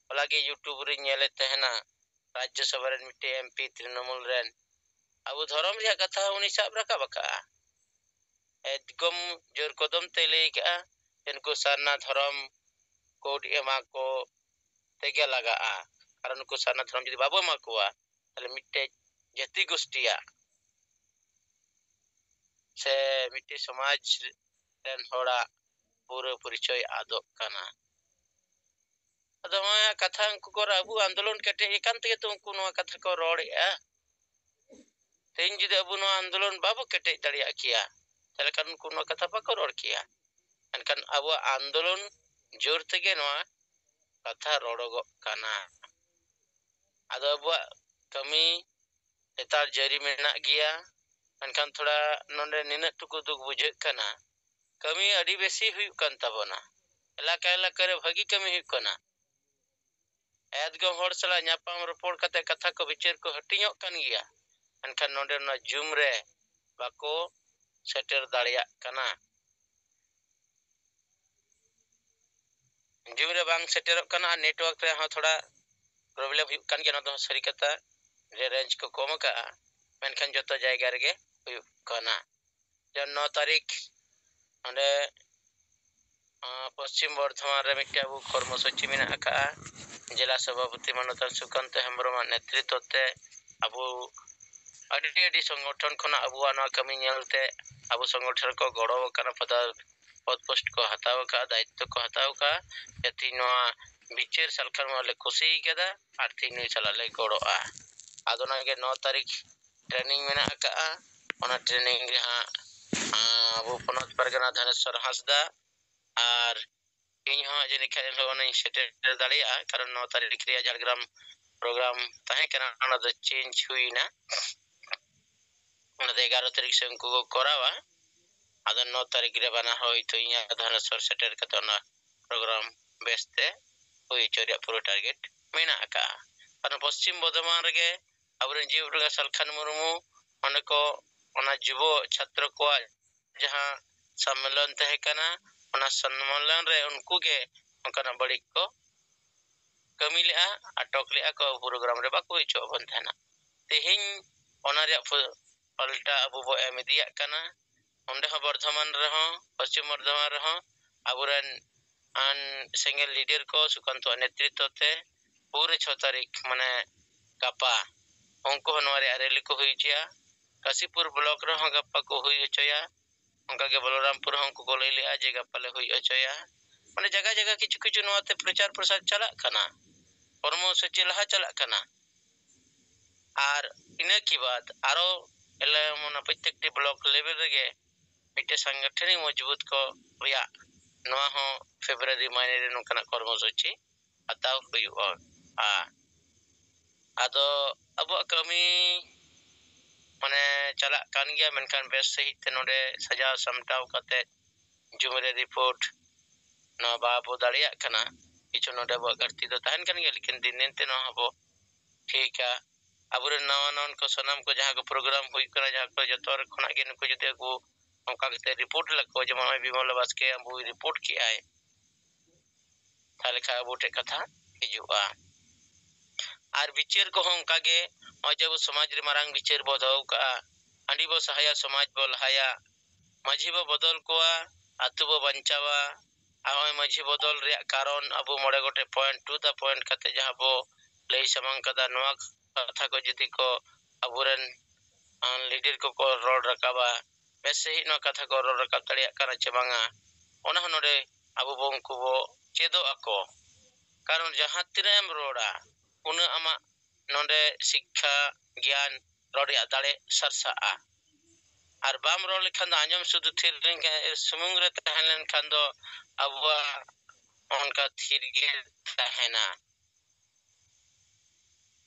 ᱦᱚᱞᱟᱜᱮ ᱤᱭᱩᱴᱩᱵᱽ ᱨᱤᱧ ᱧᱮᱞᱮᱫ ᱛᱟᱦᱮᱱᱟ, ᱨᱟᱡᱽᱡᱚ ᱥᱚᱵᱷᱟ ᱨᱮᱱ ᱢᱤᱫᱴᱮᱡ MP ᱛᱨᱤᱱᱢূᱞ ᱨᱮᱱ ᱟᱵᱚ ᱫᱷᱚᱨᱚᱢ ᱨᱮᱭᱟᱜ ᱠᱟᱛᱷᱟ ᱦᱚᱸ ᱩᱱᱤ ᱥᱟᱵ ᱨᱟᱠᱟᱵ ᱟᱠᱟᱜᱼᱟ। ᱮᱠᱫᱚᱢ ᱡᱳᱨ ᱠᱚᱫᱚᱢ ᱛᱮ ᱞᱟᱹᱭ ᱠᱟᱜᱼᱟ, ᱩᱱᱠᱩ ᱥᱟᱨᱱᱟ ᱫᱷᱚᱨᱚᱢ ᱠᱳᱰ ᱮᱢᱟ ᱠᱚ ᱛᱮᱜᱮ ᱞᱟᱜᱟᱜᱼᱟ। ᱟᱨ ᱱᱩᱠᱩ ᱥᱟᱨᱱᱟ ᱫᱷᱚᱨᱚᱢ ᱡᱩᱫᱤ ᱵᱟᱵᱚ ᱮᱢᱟ ᱠᱚᱣᱟ, ᱛᱟᱦᱞᱮ ᱢᱤᱫᱴᱮᱡ ᱡᱟᱹᱛᱤ ᱜᱳᱥᱴᱤᱭᱟᱜ ᱥᱮ ᱢᱤᱫᱴᱮᱡ ᱥᱚᱢᱟᱡᱽ ᱨᱮᱱ ᱦᱚᱲᱟᱜ ᱯᱩᱨᱟᱹ ᱯᱚᱨᱤᱪᱚᱭ ᱟᱫᱚᱜ ᱠᱟᱱᱟ। ᱟᱫᱚ ᱱᱚᱣᱟ ᱠᱟᱛᱷᱟ ᱩᱱᱠᱩ ᱠᱚ ᱟᱵᱚ ᱟᱱᱫᱳᱞᱚᱱ ᱠᱮᱴᱮᱡ ᱟᱠᱟᱱ ᱛᱮᱜᱮ ᱛᱚ ᱩᱱᱠᱩ ᱱᱚᱣᱟ ᱠᱟᱛᱷᱟ ᱠᱚ ᱨᱚᱲᱮᱜᱼᱟ। ᱛᱮᱦᱮᱧ ᱡᱩᱫᱤ ᱟᱵᱚ ᱱᱚᱣᱟ ᱟᱱᱫᱳᱞᱚᱱ ᱵᱟᱵᱚ ᱠᱮᱴᱮᱡ ᱫᱟᱲᱮᱭᱟᱜ ᱠᱮᱭᱟ, ᱛᱟᱦᱞᱮ ᱠᱷᱟᱱ ᱩᱱᱠᱩ ᱱᱚᱣᱟ ᱠᱟᱛᱷᱟ ᱵᱟᱠᱚ ᱨᱚᱲ ᱠᱮᱭᱟ। ᱢᱮᱱᱠᱷᱟᱱ ᱟᱵᱚᱣᱟᱜ ᱟᱱᱫᱳᱞᱚᱱ ᱡᱳᱨ ᱛᱮᱜᱮ ᱱᱚᱣᱟ ᱠᱟᱛᱷᱟ ᱨᱚᱲᱚᱜᱚᱜ ᱠᱟᱱᱟ। ᱟᱫᱚ ᱟᱵᱚᱣᱟᱜ ᱠᱟᱹᱢᱤ ᱞᱮᱛᱟᱲ ᱡᱟᱹᱨᱤ ᱢᱮᱱᱟᱜ ᱜᱮᱭᱟ। ᱢᱮᱱᱠᱷᱟᱱ ᱛᱷᱚᱲᱟ ᱱᱚᱰᱮ ᱱᱤᱱᱟᱹᱜ ᱴᱩᱠᱩ ᱫᱩᱠ ᱵᱩᱡᱷᱟᱹᱜ ᱠᱟᱱᱟ, ᱠᱟᱹᱢᱤ ᱟᱹᱰᱤ ᱵᱮᱥᱤ ᱦᱩᱭᱩᱜ ᱠᱟᱱ ᱛᱟᱵᱚᱱᱟ। ᱮᱞᱟᱠᱟ ᱮᱞᱟᱠᱟᱨᱮ ᱵᱷᱟᱹᱜᱤ ᱠᱟᱹᱢᱤ ᱦᱩᱭᱩᱜ ᱠᱟᱱᱟ। ᱮᱫᱜᱚᱢ ᱦᱚᱲ ᱥᱟᱞᱟᱜ ᱧᱟᱯᱟᱢ ᱨᱚᱯᱚᱲ ᱠᱟᱛᱮ ᱠᱟᱛᱷᱟ ᱠᱚ ᱵᱤᱪᱟᱹᱨ ᱠᱚ ᱦᱟᱹᱴᱤᱧᱚᱜ ᱠᱟᱱ ᱜᱮᱭᱟ। ᱢᱮᱱᱠᱷᱟᱱ ᱱᱚᱰᱮ ᱚᱱᱟ ᱡᱩᱢ ᱨᱮ ᱵᱟᱠᱚ ᱥᱮᱴᱮᱨ ᱫᱟᱲᱮᱭᱟᱜ ᱠᱟᱱᱟ। ᱡᱩᱢ ᱨᱮ ᱵᱟᱝ ᱥᱮᱴᱮᱨᱚᱜ ᱠᱟᱱᱟ, ᱟᱨ ᱱᱮᱴᱣᱟᱨᱠ ᱨᱮᱦᱚᱸ ᱛᱷᱚᱲᱟ ᱯᱨᱚᱵᱞᱮᱢ ᱦᱩᱭᱩᱜ ᱠᱟᱱ ᱜᱮᱭᱟ। ᱚᱱᱟ ᱫᱚ ᱥᱟᱹᱨᱤ ᱠᱟᱛᱷᱟ, ᱡᱮ ᱨᱮᱧᱡᱽ ko ᱠᱚᱢ ᱟᱠᱟᱜᱼᱟ, ᱢᱮᱱᱠᱷᱟन ᱡᱚᱛᱚ ᱡᱟᱭᱜᱟ ᱨᱮᱜᱮ ᱦᱩᱭᱩᱜ ᱠᱟᱱᱟ। 9 ᱛᱟᱹᱨᱤᱠᱷ ᱚᱸᱰᱮ ᱯᱚᱥᱪᱤᱢ ᱵᱚᱨᱫᱷᱚᱢᱟᱱ ᱨᱮ ᱢᱤᱫᱴᱮᱡ ᱟᱵᱚ ᱠᱚᱨᱢᱚᱥᱩᱪᱤ ᱢᱮᱱᱟᱜ ᱟᱠᱟᱜᱼᱟ। ᱡᱮᱞᱟ ᱥᱚᱵᱷᱟᱯᱚᱛᱤ ᱢᱟᱱᱚᱛᱟᱱ ᱥᱩᱠᱟᱱᱛᱚ ᱦᱮᱢᱵᱨᱚᱢᱟᱜ ᱱᱮᱛᱨᱤᱛᱛᱚ ᱛᱮ ᱟᱵᱚ ᱟᱹᱰᱤ ᱥᱚᱝᱜᱚᱴᱷᱚᱱ ᱠᱷᱚᱱᱟᱜ ᱟᱵᱚᱣᱟᱜ ᱱᱚᱣᱟ ᱠᱟᱹᱢᱤ ᱧᱮᱞᱛᱮ ᱟᱵᱚ ᱥᱚᱝᱜᱚᱴᱷᱚᱱ ᱠᱚ ᱜᱚᱲᱚ ᱟᱠᱟᱱᱟ, ᱯᱚᱫ ᱯᱳᱥᱴ ᱠᱚ ᱦᱟᱛᱟᱣ ᱟᱠᱟᱫᱼᱟ, ᱫᱟᱭᱤᱛᱛᱚ ᱠᱚ ᱦᱟᱛᱟᱣ ᱟᱠᱟᱫᱼᱟ। ᱡᱟᱛᱮ ᱱᱚᱣᱟ ᱵᱤᱪᱟᱹᱨ ᱥᱟᱞᱠᱷᱟᱱ ᱞᱮ ᱠᱩᱥᱤ ᱠᱟᱫᱟ, ᱟᱨ ᱛᱮᱦᱮᱧ ᱱᱩᱭ ᱥᱟᱞᱟᱜ ᱞᱮ ᱜᱚᱲᱚᱜᱼᱟ। ᱟᱫᱚ ᱚᱱᱟᱜᱮ 9 ᱛᱟᱹᱨᱤᱠᱷ ᱴᱨᱮᱱᱤᱝ ᱢᱮᱱᱟᱜ ᱟᱠᱟᱜᱼᱟ। ᱚᱱᱟ ᱴᱨᱮᱱᱤᱝ ᱨᱮ ᱦᱟᱸᱜ ᱟᱵᱚ ᱯᱚᱱᱚᱛ ᱯᱟᱨᱜᱟᱱᱟ ᱫᱷᱟᱱᱮᱥᱥᱚᱨ ᱦᱟᱸᱥᱫᱟ ᱟᱨ ᱤᱧ ᱦᱚᱸ ᱡᱟᱹᱱᱤᱡ ᱠᱷᱟᱱ ᱮᱱᱦᱤᱞᱳᱜ ᱚᱱᱟᱧ ᱥᱮᱴᱮᱨ ᱫᱟᱲᱮᱭᱟᱜᱼᱟ। ᱠᱟᱨᱚᱱ 9 ᱛᱟᱹᱨᱤᱠᱷ ᱨᱮᱭᱟᱜ ᱡᱷᱟᱲᱜᱨᱟᱢ ᱯᱨᱳᱜᱨᱟᱢ ᱛᱟᱦᱮᱸ ᱠᱟᱱᱟ, ᱚᱱᱟ ᱫᱚ ᱪᱮᱧᱡᱽ ᱦᱩᱭᱱᱟ। ᱚᱱᱟ ᱫᱚ 11 ᱛᱟᱹᱨᱤᱠᱷ ᱥᱮᱫ ᱩᱱᱠᱩ ᱠᱚ ᱠᱚᱨᱟᱣᱟ। ᱟᱫᱚ 9 ᱛᱟᱹᱨᱤᱠᱷ ᱨᱮ ᱵᱟᱱᱟ ᱦᱚᱭᱛᱳ ᱤᱧᱟᱹᱜ ᱫᱷᱟᱱᱮᱥᱥᱚᱨ ᱥᱮᱴᱮᱨ ᱠᱟᱛᱮ ᱚᱱᱟ ᱯᱨᱳᱜᱨᱟᱢ ᱵᱮᱥᱛᱮ ᱦᱩᱭ ᱦᱚᱪᱚ ᱨᱮᱭᱟᱜ ᱯᱩᱨᱟᱹ ᱴᱟᱨᱜᱮᱴ ᱢᱮᱱᱟᱜ ᱟᱠᱟᱜᱼᱟ। ᱠᱟᱨᱚᱱ ᱯᱚᱥᱪᱤᱢ ᱵᱚᱨᱫᱷᱚᱢᱟᱱ ᱨᱮᱜᱮ ᱟᱵᱚᱨᱮᱱ ᱡᱤᱣᱮᱫ ᱵᱚᱸᱜᱟ ᱥᱟᱞᱠᱷᱟᱱ ᱢᱩᱨᱢᱩ ᱚᱸᱰᱮ ᱠᱚ ᱚᱱᱟ ᱡᱩᱵᱚ ᱪᱷᱟᱛᱨᱚ ᱠᱚᱣᱟᱜ ᱡᱟᱦᱟᱸ सम्मेलन तहे kana ona सम्मेलन re unku ge onkana badik ko kami lea atok lea ko program re bako icho bon thana tehin ona re palta abu bo emidia kana onde ha bardhaman reho paschim bardhaman reho aburan an single leader ko sukanto netritto te pure 6 tarik mane gapa onko honware areli ko huichia kasipur block reho gapa ko hui hochoya onka ge bolorampur honko ko lele aje gapa le hui hochoya mane jaga jaga kichu kichu noate प्रचार प्रसार chalak kana hormo sochi laha chalak kana ar ina ki baad aro ele mona prottekti block level rege mite sangatani majbut ko riya noa ho February mane re nokana kormo sochi ataw huyuga ado abu kami mane chalak kan gya menkan bes sahit node sajao samtaw kate jumre report no babu dariya kana kichu node bo garti do tahan kan gya lekin dinen te no habo thika abure nawa nawan ko sanam ko jaha ko program hui kana jaha ko jotor khona ge nuko jute ko onka kate report lako jemon bimol baske abu report ki ai thale kha abu te katha hijua ar bicher ko onka ge ojabu samaj re marang bicher bodau ka andi bo sahaya samaj bo lahaya माझी बो बदल कोआ आतु बो बंचावा आवे माझी बदल रे कारण अबो मोड़े गोटे पॉइंट टू द पॉइंट कते जहा बो लई समंग कदा नवा कथा को जति को अबुरन लीडर को रोड रकाबा बेसे ही नवा कथा को रोड रकाब तड़िया kana चेबांगा ओना हनोडे अबो बोंकु बो चेदो ako कारण जहां तिरेम रोड़ा उन अमा नोंडे शिक्षा ज्ञान रोडिया दाड़े Sarsa ar bam rol lekhan anjam sudu thir sumung re tahen khan do abwa onka thir ge tahena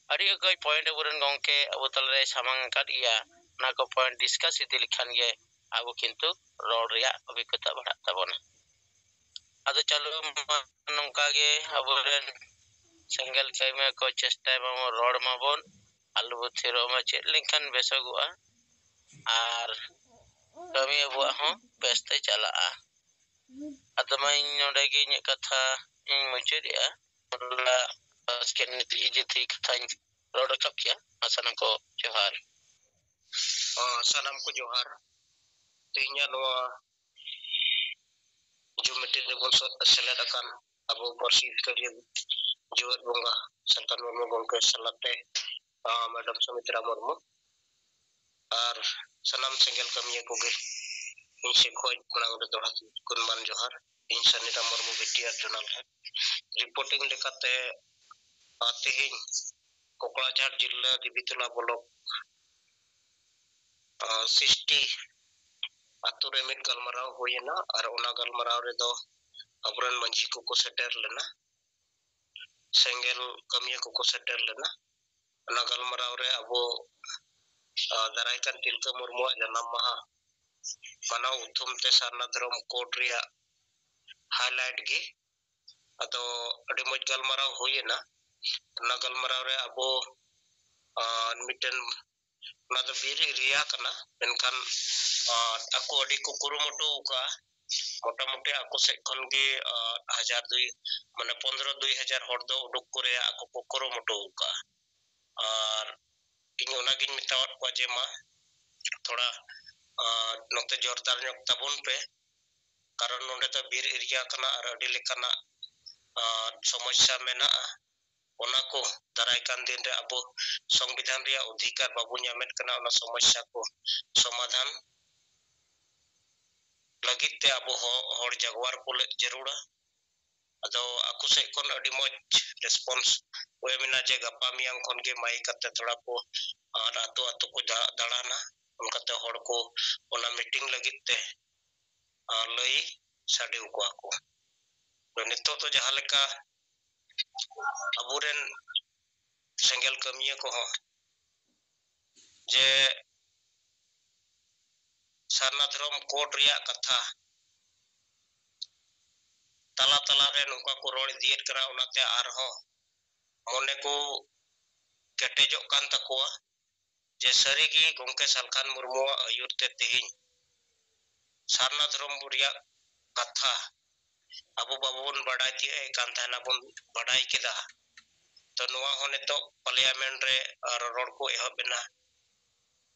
ari koi point aburan gongke abu talre samang kadiya na ko point discuss idi lekhan ge abu kintu rol riya obikota bada tabona ado chalo nongka ge aburan single kaime ko chesta ma rod mabon alu thiro ma chet lekhan besogua ar kami abuah ho pesta chalaa adamai node ge nya katha ing muchedia la sken ijiti katha roda kapya asanam ko johar sanam ko johar tinya noa jumete de bol seladakan abu porsi kalian juat bunga santan mo gongke salate madam Sumitra Murmu ar sanam single kami ko ge inse khoj menang de dohat kunman johar इंसानिता Murmu बिटिया जर्नल है रिपोर्टिंग लेखाते तेहिं कोकराझार जिला दिबितला ब्लॉक 60 आतुरे मिट गलमराव होयना और ओना गलमराव रे दो अबरन मंझी को सेटर लेना सेंगल कमिया को सेटर लेना ओना गलमराव रे अबो दरायकन तिलका मुर्मू जन्म माहा मानव उथुम ते सारना धर्म कोर्ट रिया हाईलाइट गे अतो अडी मज गलमराव होयना ना गलमराव रे अबो मिटन ना तो बीर एरिया कना मेनखान ako अडी को कुरुमुटु का मोटा मोटे ako से खन गे 1002 माने 15-2000 हर दो उडुक करे ako को कुरुमुटु का और इन ओना गिन मितावत को जे मा थोड़ा नोते जोरदार ᱧᱚᱜ ᱛᱟᱵᱚᱱ पे कारण नोंडे तो बीर एरिया कना और अडी लेकाना समस्या मेना ओना को दाराय कान दिन रे अबो संविधान रे अधिकार बाबू ᱧᱟᱢᱮᱫ कना ओना समस्या को समाधान लगित ते अबो हर जगवार को जरूरा अदो आकु से कोन अडी मज रेस्पॉन्स ओए मिना जे गपा मियांग कोन के माई कते थोड़ा को आतो आतो को दाड़ाना उनकते हर को ओना मीटिंग लगित ते लई साडे को आको तो नितो तो जहां लेका अबुरेन सेंगल कमिया को हो जे सारना धर्म कोर्ट रिया कथा तला तला रे नुका को रोड दिएट करा उनाते आर हो मोने को केटेजो कान तकोआ जे सरीगी गोंके Salkhan Murmu आयुरते तेहिं sarna dhrom riyak katha abu babon badai ti e kan thana bon badai kida to noa hone to parliament re ror ko ehobena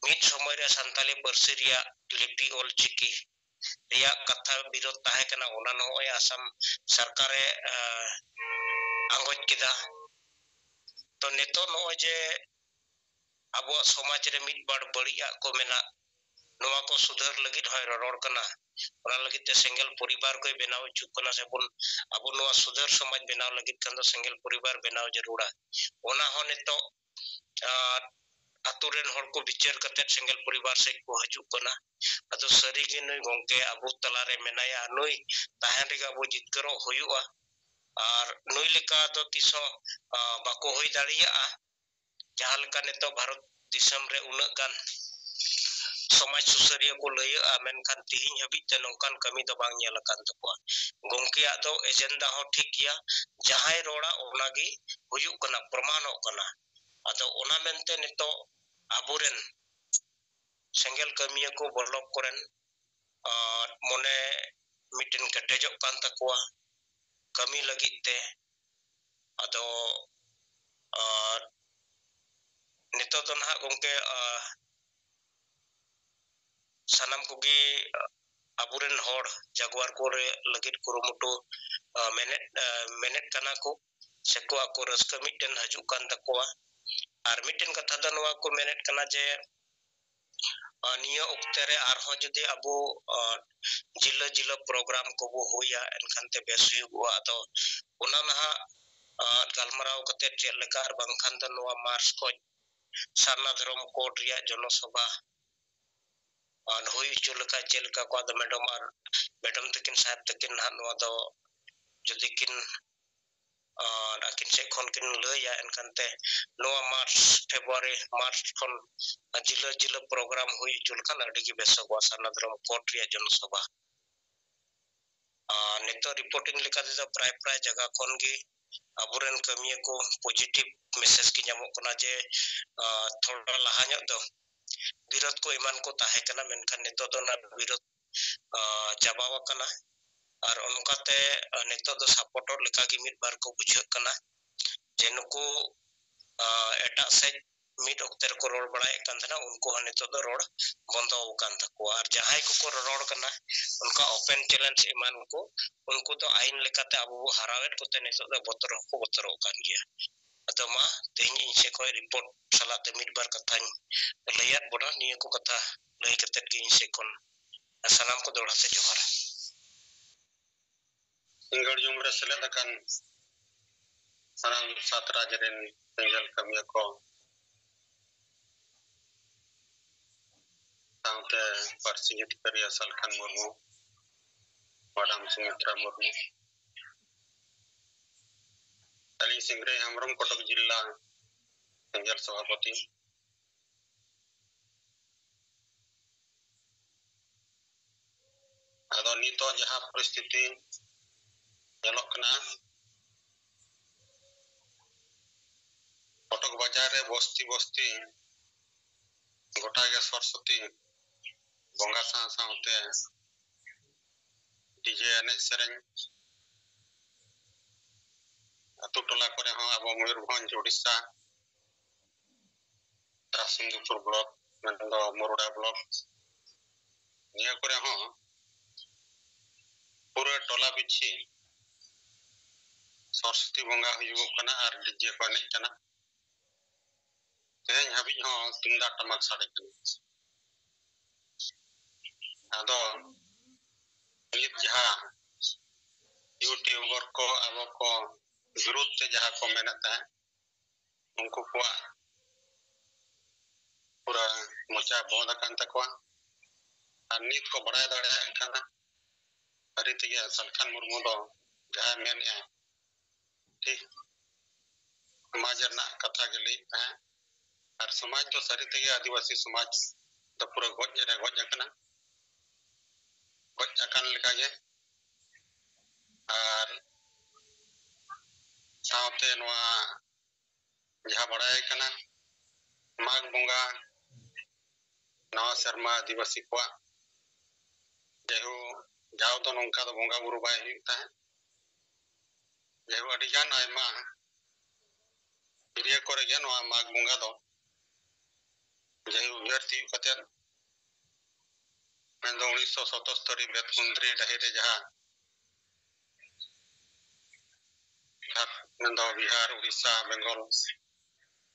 mid somoy re santali parsi riyak lipi ol chiki riyak katha birod tahe kana ona no e asam sarkare angoj kida to neto no je abo somaj re mid bar bariya ko mena noa ko sudhar lagit hoy ror kana ona lagit te single poribar ko benaw chuk kana se bun abo noa sudhar somaj benaw lagit kan single poribar benaw jarura ona hone to aturen hor ko bicar katet single poribar se ko haju kana ado sari ge noi gongke abu talare menaya noi tahen rega abu jitkaro hoyua ar noi leka do tiso bako hoy dariya jahan leka neto bharat disam re unak gan somaj susaria ko laya menkan tihing habit te nongkan kami do bang nyel akan takwa gongke ado agenda ho thik gya jahai roda onagi huyuk kana pramanok kana ado ona mente nito aburen single kamiya ko bolok koren mone miten ketejok kan takwa kami lagi te ado nito to nah gongke sanam kogi aburen hor jaguar kore lagit kurumutu menet kana ko seko ako raska miten hajukan takwa ar miten katha do noa ko menet kana je niya oktere arho jodi abu jila jila program ko bo hoya enkan te besu go ado ona naha galmarao kate chel leka ar bangkhan do noa mars ko sarna dhrom code riya jono sabha an hoy chulka chelka ko ado madam takin sahib takin naha noa do jodi kin akin se khon kin laya enkan te noa mars february mars khon jila jila program hoy chulkan adigi beso ko sarna dhrom code riya jono sabha nito reporting leka de pray jaga kon gi aburen kamiya ko positive message ki nyamok kana je thoda lahanya do birot ko iman ko tahe kana menkan nito do na birot jabawa kana ar onukate nito do supporter leka gi mid bar ko bujhak kana jenuku eta se mid okter ko ror badai kan thana unko nito do ror bondo kan takwa ar jahai ko ror kana unka open challenge iman ko unko do ain lekate abu harawet ko te nito do botoro kan gya atama tehny in se ko report sala te mid bar kathany layat boda niya ko katha lay katet gi in se kon salam ko dola se johar ingar jumre sele dakan sanam satra jeren tinggal kami ko tangte parsinyit kari asal kan murmu madam sumitra murmu ali singre amram kotok jilla tinggal sabapati ado nito jaha परिस्थिति nyalok kena kotok bajar re bosti gota ge sorosoti bonga saute DJ enek sereng atu tola kore ho abo Mayurbhanj Odisha Trasindupur blok mendo Moroda blok niya kore ho pura tola bichi sorosoti bonga huyugok kana ar DJ ko enek kana tehny habij ho tungdak tamak sade kana ado nit jaha YouTuber ko abo ko विरोध से जहाँ को मेहनत है उनको कुआ पूरा मोचा बहुत अकान तक हुआ नीत को बढ़ाया दौड़ाया खाना अरे तो ये सलखान मुर्मू दो जहाँ मेन है ठीक समाज ना कथा के लिए है और समाज तो सारी तो ये आदिवासी समाज तो पूरा गोज अकना गोज अकान लिखा ये और साउते नवा जहाँ बढ़ाया कना माघ बोंगा नवा शर्मा आदिवासी को ᱡᱮᱦᱩ ᱡᱟᱣ ᱫᱚ ᱱᱚᱝᱠᱟ ᱫᱚ ᱵᱚᱸᱜᱟ ᱵᱩᱨᱩ ᱵᱟᱭ ᱦᱩᱭᱩᱜ ᱛᱟᱦᱮᱸᱫ ᱡᱮᱦᱩ ᱟᱹᱰᱤ ᱜᱟᱱ ᱟᱭᱢᱟ ᱮᱨᱤᱭᱟ ᱠᱚᱨᱮ ᱜᱮ ᱱᱚᱣᱟ ᱢᱟᱜᱽ ᱵᱚᱸᱜᱟ ᱫᱚ ᱡᱮᱦᱩ ᱩᱭᱦᱟᱹᱨ ᱛᱤᱭᱳᱜ ᱠᱟᱛᱮᱫ ᱢᱮᱱᱫᱚ 1977 ᱵᱮᱛᱠᱩᱸᱫᱽᱨᱤ ᱰᱟᱹᱦᱤ ᱨᱮ ᱡᱟᱦᱟᱸ ᱢᱮᱱᱫᱚ ᱵᱤᱦᱟᱨ ᱩᱲᱤᱥᱥᱟ ᱵᱮᱝᱜᱚᱞ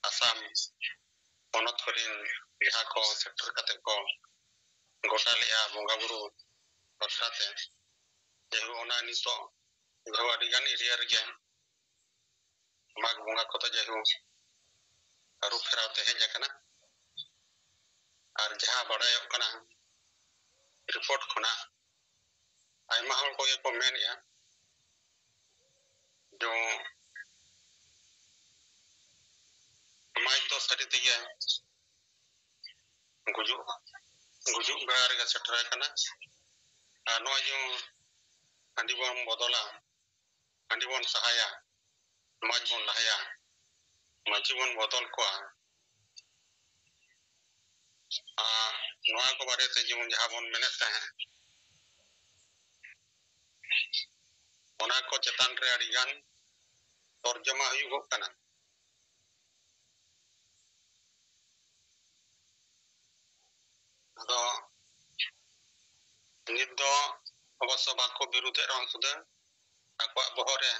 ᱟᱥᱟᱢ ᱯᱚᱱᱚᱛ ᱠᱚᱨᱮᱱ ᱡᱟᱦᱟᱸ ᱠᱚ ᱥᱮᱴᱮᱨ ᱠᱟᱛᱮ ᱠᱚ ᱜᱚᱴᱟ ᱞᱮᱜᱼᱟ ᱵᱚᱸᱜᱟ ᱵᱩᱨᱩ ᱵᱟᱠᱷᱨᱟᱛᱮ ᱡᱮᱦᱩ ᱚᱱᱟ ᱱᱤᱛᱚᱜ ᱡᱮᱦᱩ ᱟᱹᱰᱤ ᱜᱟᱱ ᱮᱨᱤᱭᱟ ᱨᱮᱜᱮ ᱢᱟᱜᱽ ᱵᱚᱸᱜᱟ ᱠᱚᱫᱚ ᱡᱮᱦᱩ ᱟᱹᱨᱩ ᱯᱷᱮᱨᱟᱣ ᱛᱮ ᱦᱮᱡ ᱟᱠᱟᱱᱟ ᱟᱨ ᱡᱟᱦᱟᱸ ᱵᱟᱲᱟᱭᱚᱜ ᱠᱟᱱᱟ ᱨᱤᱯᱳর্ট ᱠᱷᱚᱱᱟᱜ ᱟᱭᱢᱟ ᱦᱚᱲ ᱠᱚᱜᱮ ᱠᱚ ᱢᱮᱱᱮᱜᱼᱟ ᱡᱮ ᱥᱚᱢᱟᱡᱽ ᱫᱚ ᱥᱟᱹᱨᱤ ᱛᱮᱜᱮ ᱜᱩᱡᱩᱜ ᱵᱮᱲᱟ ᱨᱮᱜᱮ ᱥᱮᱴᱮᱨ ᱟᱠᱟᱱᱟ ᱟᱨ ᱱᱚᱜᱼᱚᱭ ᱡᱮ ᱦᱟᱺᱰᱤ ᱵᱚᱱ ᱵᱚᱫᱚᱞᱟ ᱦᱟᱺᱰᱤ ᱵᱚᱱ ᱥᱟᱦᱟᱭᱟ ᱥᱚᱢᱟᱡᱽ ᱵᱚᱱ ᱞᱟᱦᱟᱭᱟ ᱢᱟᱹᱡᱷᱤ ᱵᱚᱱ ᱵᱚᱫᱚᱞ ᱠᱚᱣᱟ ᱱᱚᱣᱟ ᱠᱚ ᱵᱟᱨᱮᱛᱮ ᱡᱮᱢᱚᱱ ᱡᱟᱦᱟᱸ ᱵᱚᱱ ᱢᱮᱱᱮᱫ ᱛᱟᱦᱮᱸ ᱚᱱᱟ ᱠᱚ ᱪᱮᱛᱟᱱ ᱨᱮ ᱟᱹᱰᱤ ᱜᱟᱱ ᱛᱚᱨᱡᱚᱢᱟ ᱦᱩᱭᱩᱜᱚᱜ ᱠᱟᱱᱟ ᱟᱫᱚ ᱱᱤᱛ ᱫᱚ ᱚᱵᱚᱥᱥᱚ ᱵᱟᱠᱚ ᱵᱤᱨᱩᱫᱷᱮᱫ ᱨᱮᱦᱚᱸ ᱥᱩᱫᱷᱟᱹ ᱟᱠᱚᱣᱟᱜ ᱵᱚᱦᱚᱜ ᱨᱮ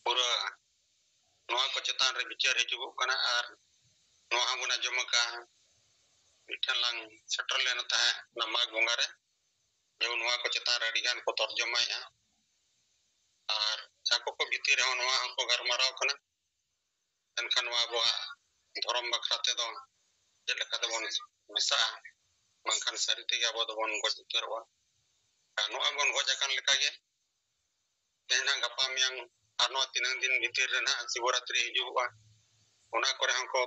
ᱯᱩᱨᱟᱹ ᱱᱚᱣᱟ ᱠᱚ ᱪᱮᱛᱟᱱ ᱨᱮ ᱵᱤᱪᱟᱹᱨ ᱦᱤᱡᱩᱜᱚᱜ ᱠᱟᱱᱟ ᱟᱨ ᱱᱚᱣᱟ ᱦᱚᱸᱵᱚᱱ ᱟᱸᱡᱚᱢ ᱟᱠᱟᱜᱼᱟ ᱢᱤᱫᱴᱷᱮᱱ ᱞᱟᱝ ᱥᱮᱴᱮᱨ ᱞᱮᱱ ᱛᱟᱦᱮᱸ ᱚᱱᱟ ᱢᱟᱜᱽ ᱵᱚᱸᱜᱟ ᱨᱮ ᱡᱮ ᱱᱚᱣᱟ ᱠᱚ ᱪᱮᱛᱟᱱ ᱨᱮ ᱟᱹᱰᱤ ᱜᱟᱱ ᱠᱚ ᱛᱚᱨᱡᱚᱢᱟᱭᱮᱜᱼᱟ ᱟᱨ ᱟᱠᱚ ᱠᱚ ᱵᱷᱤᱛᱤᱨ ᱨᱮᱦᱚᱸ ᱱᱚᱣᱟ ᱦᱚᱸᱠᱚ ᱜᱟᱞᱢᱟᱨᱟᱣ ᱠᱟᱱᱟ ᱮᱱᱠᱷᱟᱱ ᱱᱚᱣᱟ ᱟᱵᱚᱣᱟᱜ ᱫᱷᱚᱨᱚᱢ ᱵᱟᱠᱷᱨᱟ ᱛᱮᱫᱚ ᱪᱮᱫ ᱞᱮᱠᱟ ᱛᱮᱵᱚᱱ ᱢᱮᱥᱟᱜᱼᱟ ᱵᱟᱝᱠᱷᱟᱱ ᱥᱟᱹᱨᱤ ᱛᱮᱜᱮ ᱟᱵᱚ ᱫᱚᱵᱚᱱ ᱜᱚᱡ ᱩᱛᱟᱹᱨᱚᱜᱼᱟ ᱟᱨ ᱱᱚᱜᱼᱚᱭ ᱵᱚᱱ ᱜᱚᱡ ᱟᱠᱟᱱ ᱞᱮᱠᱟᱜᱮ ᱛᱮᱦᱮᱧ ᱜᱟᱯᱟ ᱢᱮᱭᱟᱝ ᱟᱨ ᱱᱚᱣᱟ ᱛᱤᱱᱟᱹᱜ ᱫᱤᱱ ᱵᱷᱤᱛᱤᱨ ᱨᱮ ᱱᱟᱦᱟᱜ ᱥᱤᱵᱚᱨᱟᱛᱨᱤ ᱦᱤᱡᱩᱜᱚᱜᱼᱟ ᱚᱱᱟ ᱠᱚᱨᱮ ᱦᱚᱸᱠᱚ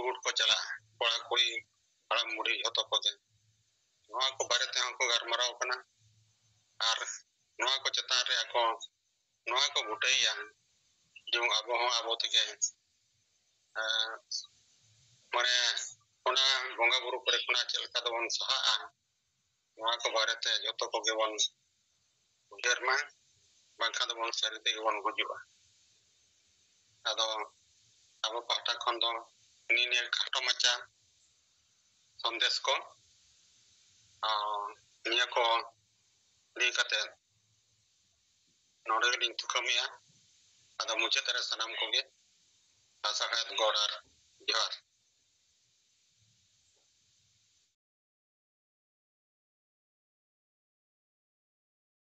ᱜᱩᱰ ᱠᱚ ᱪᱟᱞᱟᱜᱼᱟ ᱠᱚᱲᱟ ᱠᱩᱲᱤ ᱦᱟᱲᱟᱢ ᱵᱩᱲᱦᱤ ᱡᱷᱚᱛᱚ ᱠᱚᱜᱮ ᱱᱚᱣᱟ ᱠᱚ ᱵᱟᱨᱮ ᱛᱮᱦᱚᱸ ᱠᱚ ᱜᱟᱞᱢᱟᱨᱟᱣ ᱠᱟᱱᱟ ᱟᱨ ᱱᱚᱣᱟ ᱠᱚ ᱪᱮᱛᱟᱱ ᱨᱮ ᱟᱠᱚ ᱱᱚᱣᱟ ᱠᱚ ᱵᱩᱴᱟᱹᱭᱟ ᱡᱮᱢᱚᱱ ᱟᱵᱚ ᱦᱚᱸ ᱟᱵᱚ ᱛᱮᱜᱮ ᱢᱟᱱᱮ ᱚᱱᱟ ᱵᱚᱸᱜᱟ ᱵᱩᱨᱩ ᱠᱚᱨᱮ ᱠᱷᱚᱱᱟᱜ ᱪᱮᱫ ᱞᱮᱠᱟ ᱛᱮᱵᱚᱱ ᱥᱟᱦᱟᱜᱼᱟ ᱱᱚᱣᱟ ᱠᱚ ᱵᱟᱨᱮᱛᱮ ᱡᱚᱛᱚ ᱠᱚᱜᱮ ᱵᱚᱱ ᱩᱭᱦᱟᱹᱨ ᱢᱟ ᱵᱟᱝᱠᱷᱟᱱ ᱫᱚᱵᱚᱱ ᱥᱟᱹᱨᱤ ᱛᱮᱜᱮ ᱵᱚᱱ ᱜᱩᱡᱩᱜᱼᱟ ᱟᱫᱚ ᱟᱵᱚ ᱯᱟᱦᱴᱟ ᱠᱷᱚᱱ ᱫᱚ ᱱᱤᱭᱟᱹ ᱠᱷᱟᱴᱚ ᱢᱟᱪᱷᱟ ᱥᱚᱱᱫᱮᱥ ᱠᱚ ᱱᱤᱭᱟᱹ ᱠᱚ ᱞᱟᱹᱭ ᱠᱟᱛᱮ ᱱᱚᱰᱮ ᱜᱮᱞᱤᱧ ᱛᱷᱩᱠᱟᱹᱢᱮᱜᱼᱟ ᱟᱫᱚ ᱢᱩᱪᱟᱹᱫ ᱨᱮ ᱥᱟᱱᱟᱢ ᱠᱚᱜᱮ ᱥᱟᱨᱦᱟᱣ ᱜᱚᱰ ᱟᱨ ᱡᱚᱦᱟᱨ